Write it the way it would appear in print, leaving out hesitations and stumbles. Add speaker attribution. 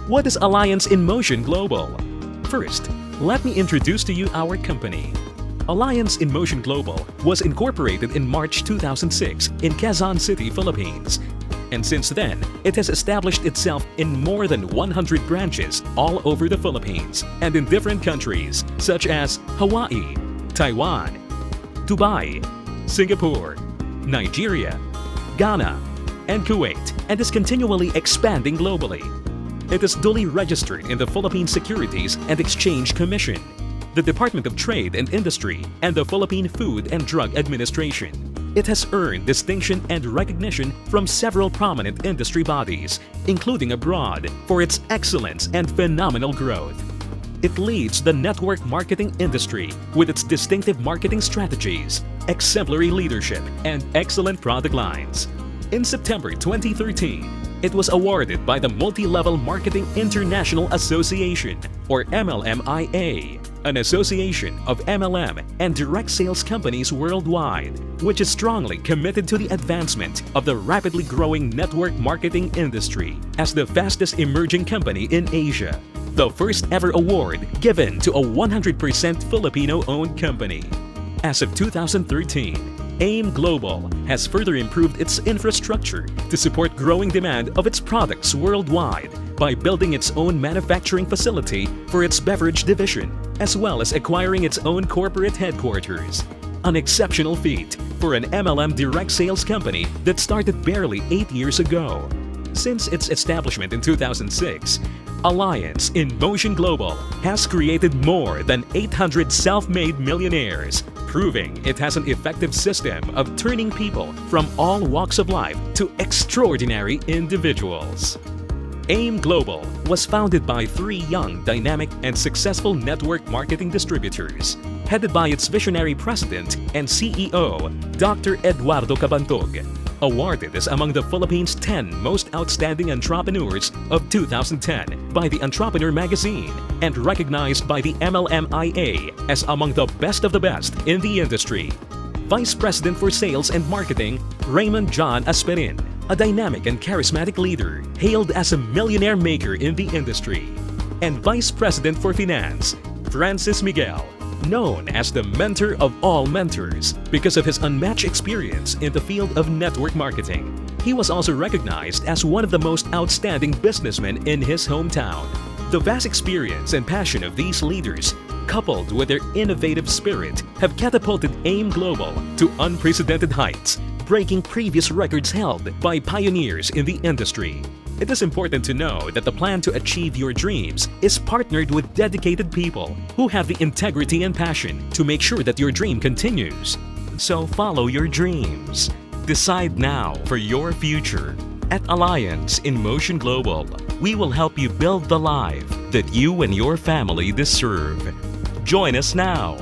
Speaker 1: What is Alliance in Motion Global? First, let me introduce to you our company. Alliance in Motion Global was incorporated in March 2006 in Quezon City, Philippines. And since then, it has established itself in more than 100 branches all over the Philippines and in different countries such as Hawaii, Taiwan, Dubai, Singapore, Nigeria, Ghana, and Kuwait, and is continually expanding globally. It is duly registered in the Philippine Securities and Exchange Commission, the Department of Trade and Industry, and the Philippine Food and Drug Administration. It has earned distinction and recognition from several prominent industry bodies, including abroad, for its excellence and phenomenal growth. It leads the network marketing industry with its distinctive marketing strategies, exemplary leadership, and excellent product lines. In September 2013, it was awarded by the Multi-Level Marketing International Association, or MLMIA, an association of MLM and direct sales companies worldwide, which is strongly committed to the advancement of the rapidly growing network marketing industry as the fastest emerging company in Asia. The first ever award given to a 100% Filipino-owned company. As of 2013, AIM Global has further improved its infrastructure to support growing demand of its products worldwide by building its own manufacturing facility for its beverage division, as well as acquiring its own corporate headquarters. An exceptional feat for an MLM direct sales company that started barely 8 years ago. Since its establishment in 2006, Alliance in Motion Global has created more than 800 self-made millionaires, proving it has an effective system of turning people from all walks of life to extraordinary individuals. AIM Global was founded by 3 young, dynamic, and successful network marketing distributors, headed by its visionary president and CEO, Dr. Eduardo Cabantog, awarded as among the Philippines' 10 most outstanding entrepreneurs of 2010 by the Entrepreneur magazine and recognized by the MLMIA as among the best of the best in the industry. Vice President for Sales and Marketing, Raymond John Asperin, a dynamic and charismatic leader hailed as a millionaire maker in the industry. And Vice President for Finance, Francis Miguel, known as the mentor of all mentors because of his unmatched experience in the field of network marketing. He was also recognized as one of the most outstanding businessmen in his hometown. The vast experience and passion of these leaders, coupled with their innovative spirit, have catapulted AIM Global to unprecedented heights, breaking previous records held by pioneers in the industry. It is important to know that the plan to achieve your dreams is partnered with dedicated people who have the integrity and passion to make sure that your dream continues. So follow your dreams. Decide now for your future. At Alliance in Motion Global, we will help you build the life that you and your family deserve. Join us now.